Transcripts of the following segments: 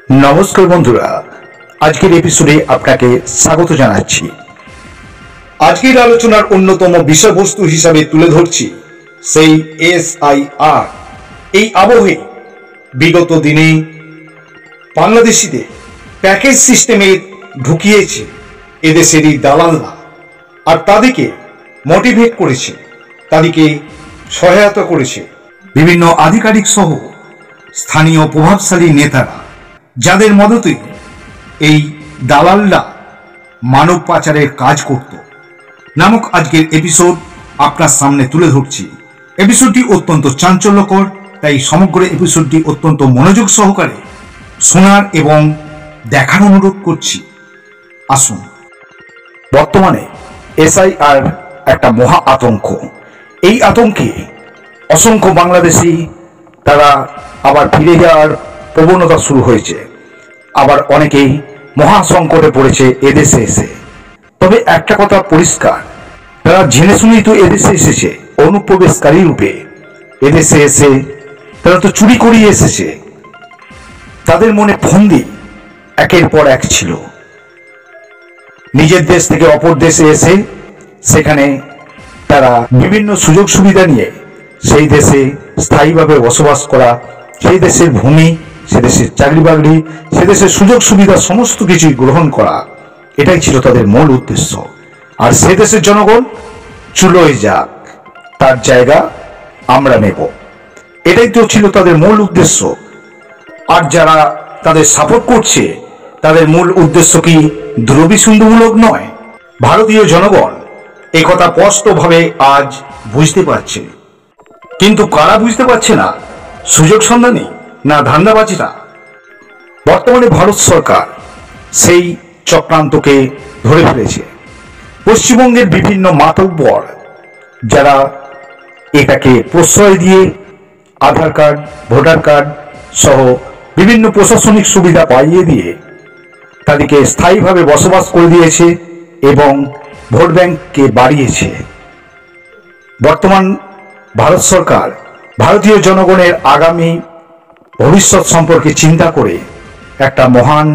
নমস্কার বন্ধুরা, আজকের এপিসোডে আপনাকে স্বাগত জানাচ্ছি। আজকের আলোচনার অন্যতম বিষয়বস্তু হিসাবে তুলে ধরছি সেই এসআইআর। এই আবহে বিগত দিনে বাংলাদেশিদের প্যাকেজ সিস্টেমে ঢুকিয়েছে এদেশেরই দালালরা, আর তাদেরকে মোটিভেট করেছে, তাদেরকে সহায়তা করেছে বিভিন্ন আধিকারিক সহ স্থানীয় প্রভাবশালী নেতারা, যাদের মদতে এই দালালরা মানব পাচারের কাজ করত নামক আজকের এপিসোড আপনার সামনে তুলে ধরছি। এপিসোডটি অত্যন্ত চাঞ্চল্যকর, তাই সমগ্র এপিসোডটি অত্যন্ত মনোযোগ সহকারে শোনার এবং দেখার অনুরোধ করছি। আসুন। বর্তমানে এসআইআর একটা মহা আতঙ্ক। এই আতঙ্কে অসংখ্য বাংলাদেশি তারা আবার ফিরে যাওয়ার প্রবণতা শুরু হয়েছে, আবার অনেকেই মহা সংকটে পড়েছে এদেশে এসে। তবে একটা কথা পরিষ্কার, তারা জেনে শুনেই তো এদেশে এসেছে, অনুপ্রবেশকারী রূপে এদেশে এসে তারা তো চুরি করিয়ে এসেছে। তাদের মনে ফন্দি একের পর এক ছিল, নিজের দেশ থেকে অপর দেশে এসে সেখানে তারা বিভিন্ন সুযোগ সুবিধা নিয়ে সেই দেশে স্থায়ীভাবে বসবাস করা, সেই দেশের ভূমি, সে দেশের চাকরি বাকরি, সে দেশের সুযোগ সুবিধা সমস্ত কিছুই গ্রহণ করা, এটাই ছিল তাদের মূল উদ্দেশ্য। আর সে দেশের জনগণ চুলোয় যাক, তার জায়গা আমরা নেব, এটাই তো ছিল তাদের মূল উদ্দেশ্য। আর যারা তাদের সাপোর্ট করছে, তাদের মূল উদ্দেশ্য কি দ্রব্যসুন্দরমূলক নয়? ভারতীয় জনগণ একথা স্পষ্টভাবে আজ বুঝতে পারছে, কিন্তু কারা বুঝতে পারছে না? সুযোগ সন্ধানী না ধান্দাবাজিরা? বর্তমানে ভারত সরকার সেই চক্রান্তকে ধরে ফেলেছে। পশ্চিমবঙ্গের বিভিন্ন মাতব্বর যারা এটাকে প্রশ্রয় দিয়ে আধার কার্ড, ভোটার কার্ড সহ বিভিন্ন প্রশাসনিক সুবিধা পাইয়ে দিয়ে তাদেরকে স্থায়ীভাবে বসবাস করে দিয়েছে এবং ভোট ব্যাংককে বাড়িয়েছে। বর্তমান ভারত সরকার ভারতীয় জনগণের আগামী ভবিষ্যৎ সম্পর্কে চিন্তা করে একটা মহান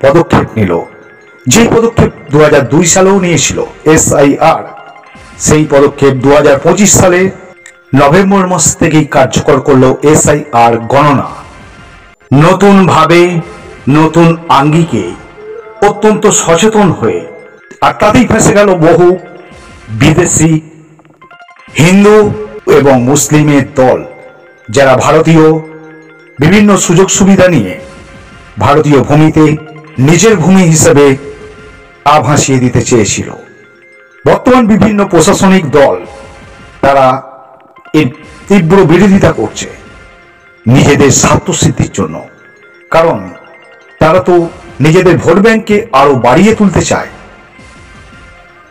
পদক্ষেপ নিল। যে পদক্ষেপ 2002 সালেও নিয়েছিল এসআইআর, সেই পদক্ষেপ 2025 সালে নভেম্বর মাস থেকেই কার্যকর করলো এসআইআর গণনা। নতুন ভাবে, নতুন আঙ্গিকে, অত্যন্ত সচেতন হয়ে, আর তাতেই ফেঁসে গেল বহু বিদেশি হিন্দু এবং মুসলিমের দল, যারা ভারতীয় বিভিন্ন সুযোগ সুবিধা নিয়ে ভারতীয় ভূমিতে নিজের ভূমি হিসেবে ভাসিয়ে দিতে চেয়েছিল। বর্তমান বিভিন্ন প্রশাসনিক দল তারা এর তীব্র বিরোধিতা করছে নিজেদের স্বার্থসিদ্ধির জন্য, কারণ তারা তো নিজেদের ভোট ব্যাংককে আরো বাড়িয়ে তুলতে চায়।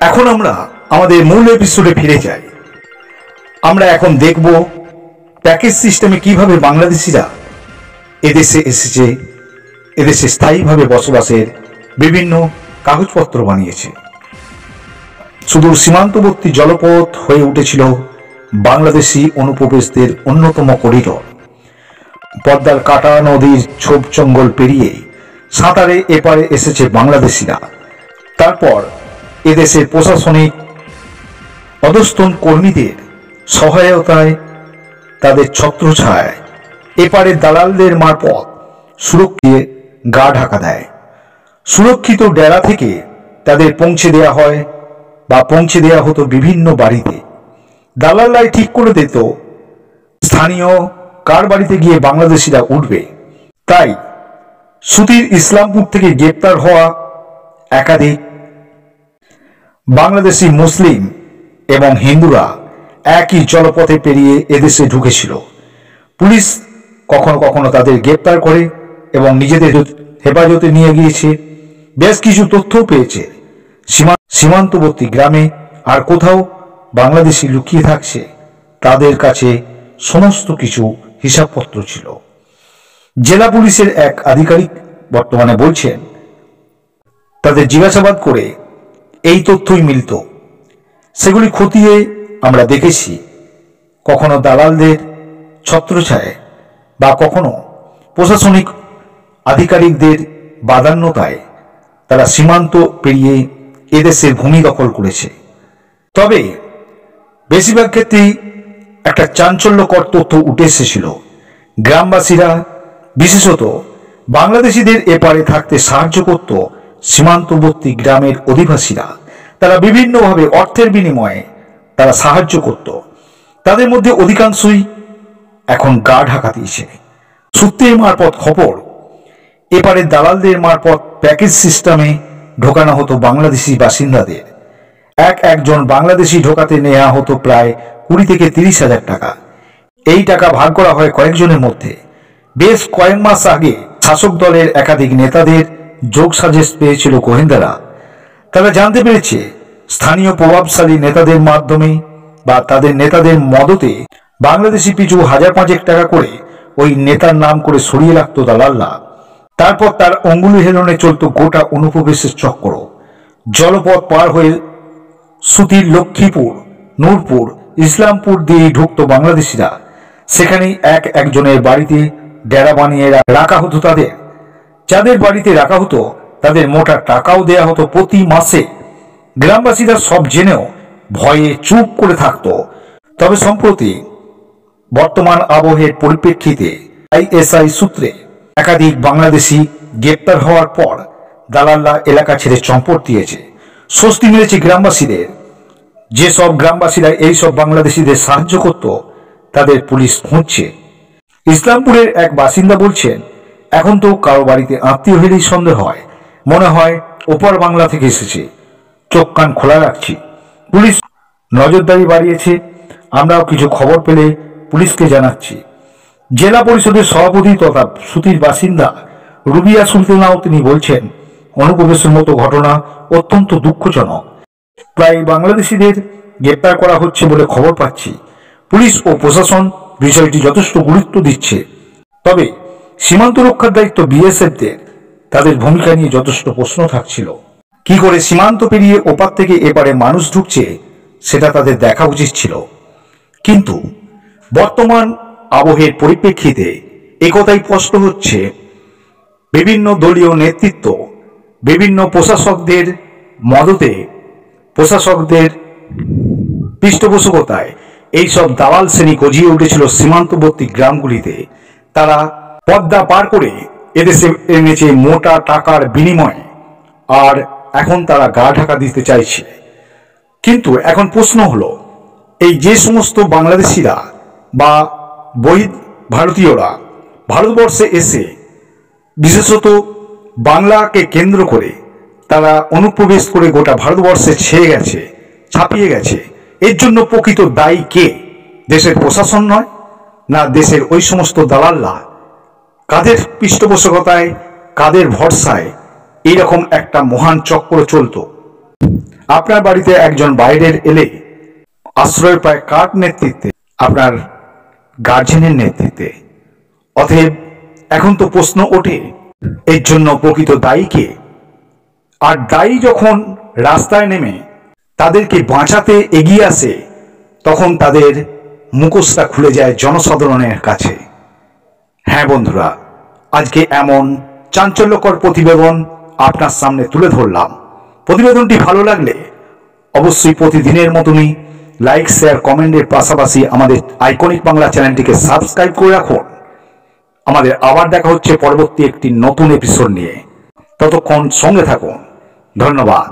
এখন আমরা আমাদের মূল এপিসোডে ফিরে যাই। আমরা এখন দেখব প্যাকেজ সিস্টেমে কিভাবে বাংলাদেশিরা এদেশে এসেছে, এদেশে স্থায়ীভাবে বসবাসের বিভিন্ন কাগজপত্র বানিয়েছে। সুদূর সীমান্তবর্তী জলপথ হয়ে উঠেছিল বাংলাদেশি অনুপ্রবেশদের অন্যতম করিডর। পদ্মার কাটা নদীর ছোপ জঙ্গল পেরিয়ে সাঁতারে এপারে এসেছে বাংলাদেশিরা। তারপর এদেশের প্রশাসনিক অধস্তন কর্মীদের সহায়তায়, তাদের ছত্রছায়ায় এপারে দালালদের মারফত সুরক্ষিত গা ঢাকা দেয়। সুরক্ষিত ডেরা থেকে তাদের পৌঁছে দেওয়া হয় বা পৌঁছে দেওয়া হতো বিভিন্ন বাড়িতে। দালালরাই ঠিক করে দিত স্থানীয় কার বাড়িতে গিয়ে বাংলাদেশিরা উঠবে। তাই সুতির ইসলামপুর থেকে গ্রেপ্তার হওয়া একাধিক বাংলাদেশি মুসলিম এবং হিন্দুরা একই জলপথে পেরিয়ে এদেশে ঢুকেছিল। পুলিশ কখনো কখনো তাদের গ্রেপ্তার করে এবং নিজেদের হেফাজতে নিয়ে গিয়েছে। বেশ কিছু তথ্যও পেয়েছে সীমান্তবর্তী গ্রামে আর কোথাও বাংলাদেশি লুকিয়ে থাকছে, তাদের কাছে সমস্ত কিছু হিসাবপত্র ছিল। জেলা পুলিশের এক আধিকারিক বর্তমানে বলছেন, তাদের জিজ্ঞাসাবাদ করে এই তথ্যই মিলত। সেগুলি খতিয়ে আমরা দেখেছি কখনো দালালদের ছত্রছায়ায় বা কখনো প্রশাসনিক আধিকারিকদের বাদান্যতায় তারা সীমান্ত পেরিয়ে এদেশের ভূমি দখল করেছে। তবে বেশিরভাগ ক্ষেত্রেই একটা চাঞ্চল্যকর তথ্য উঠে এসেছিল। গ্রামবাসীরা বিশেষত বাংলাদেশিদের এপারে থাকতে সাহায্য করত সীমান্তবর্তী গ্রামের অধিবাসীরা। তারা বিভিন্নভাবে অর্থের বিনিময়ে তারা সাহায্য করত। তাদের মধ্যে অধিকাংশই এখন গা ঢাকা দিয়েছে। সূত্রের মারফত খবর, এপারে দালালদের মারফত প্যাকেজ সিস্টেমে ঢোকানো হতো বাংলাদেশি বাসিন্দাদের। একজন বাংলাদেশি ঢোকাতে নেওয়া হতো প্রায় 20 থেকে 30,000 টাকা। এই টাকা ভাগ করা হয় কয়েকজনের মধ্যে। বেশ কয়েক মাস আগে শাসক দলের একাধিক নেতাদের যোগ সাজেশ পেয়েছিল গোয়েন্দারা। তারা জানতে পেরেছে স্থানীয় প্রভাবশালী নেতাদের মাধ্যমে বা তাদের নেতাদের মদতে বাংলাদেশি পিছু 1000-5 টাকা করে ওই নেতার নাম করে সরিয়ে রাখত দালালরা। তারপর তার অঙ্গুলি হেলনে চলত গোটা অনুপ্রবেশের চক্র। জলপথ পার হয়ে সুতির, লক্ষ্মীপুর, নূরপুর, ইসলামপুর দিয়ে ঢুকত বাংলাদেশিরা। সেখানেই একজনের বাড়িতে ডেরা বানিয়ে রাখা হতো তাদের। যাদের বাড়িতে রাখা হতো তাদের মোটা টাকাও দেয়া হতো প্রতি মাসে। গ্রামবাসীরা সব জেনেও ভয়ে চুপ করে থাকত। তবে সম্প্রতি বর্তমান আবহের পরিপ্রেক্ষিতে আইএসআই সূত্রে একাধিক বাংলাদেশি গ্রেপ্তার হওয়ার পর দালালরা এলাকা ছেড়ে চম্পট দিয়েছে। স্বস্তি মিলেছে গ্রামবাসীদের। যেসব গ্রামবাসীরা এইসব বাংলাদেশিদের সাহায্য করত তাদের পুলিশ খুঁজছে। ইসলামপুরের এক বাসিন্দা বলছেন, এখন তো কারো বাড়িতে আত্মীয় হলেই সন্দেহ হয়, মনে হয় ওপার বাংলা থেকে এসেছে। চোখ কান খোলা রাখছি। পুলিশ নজরদারি বাড়িয়েছে। আমরাও কিছু খবর পেলে পুলিশকে জানাচ্ছি। জেলা পরিষদের সভাপতি তথা সুতির বাসিন্দা রুবিয়া সুলতানাও তিনি বলছেন, অনুপ্রবেশের মতো ঘটনা অত্যন্ত দুঃখজনক। প্রায় বাংলাদেশিদের গ্রেপ্তার করা হচ্ছে বলে খবর পাচ্ছি। পুলিশ ও প্রশাসন বিষয়টি যথেষ্ট গুরুত্ব দিচ্ছে। তবে সীমান্ত রক্ষার দায়িত্ব বিএসএফদের। তাদের ভূমিকা নিয়ে যথেষ্ট প্রশ্ন থাকছিল। কি করে সীমান্ত পেরিয়ে ওপার থেকে এপারে মানুষ ঢুকছে সেটা তাদের দেখা উচিত ছিল। কিন্তু বর্তমান আবহের পরিপ্রেক্ষিতে একথাই স্পষ্ট হচ্ছে, বিভিন্ন দলীয় নেতৃত্ব, বিভিন্ন প্রশাসকদের মদতে, প্রশাসকদের পৃষ্ঠপোষকতায় এইসব দালাল শ্রেণী গজিয়ে উঠেছিল সীমান্তবর্তী গ্রামগুলিতে। তারা পদ্মা পার করে এদেশে এনেছে মোটা টাকার বিনিময়ে, আর এখন তারা গা ঢাকা দিতে চাইছে। কিন্তু এখন প্রশ্ন হলো, এই যে সমস্ত বাংলাদেশিরা বা ভারতীয়রা ভারতবর্ষে এসে বিশেষত বাংলাকে কেন্দ্র করে তারা অনুপ্রবেশ করে গোটা ভারতবর্ষে ছেয়ে গেছে, ছাপিয়ে গেছে, এর জন্য প্রকৃত দায়ী কে? দেশের প্রশাসন নয় না দেশের ওই সমস্ত দালালরা? কাদের পৃষ্ঠপোষকতায়, কাদের ভরসায় এইরকম একটা মহান চক্র চলত? আপনার বাড়িতে একজন বাইরের এলে আশ্রয় পায় কার নেতৃত্বে? আপনার গার্জেনের নেতৃত্বে। অতএব এখন তো প্রশ্ন ওঠে, এর জন্য প্রকৃত দায়ী কে? আর দায়ী যখন রাস্তায় নেমে তাদেরকে বাঁচাতে এগিয়ে আসে, তখন তাদের মুখোশটা খুলে যায় জনসাধারণের কাছে। হ্যাঁ বন্ধুরা, আজকে এমন চাঞ্চল্যকর প্রতিবেদন আপনার সামনে তুলে ধরলাম। প্রতিবেদনটি ভালো লাগলে অবশ্যই প্রতিদিনের মতনই লাইক, শেয়ার, কমেন্টের পাশাপাশি আমাদের আইকনিক বাংলা চ্যানেলটিকে সাবস্ক্রাইব করে রাখুন। আমাদের আবার দেখা হচ্ছে পরবর্তী একটি নতুন এপিসোড নিয়ে। ততক্ষণ সঙ্গে থাকুন। ধন্যবাদ।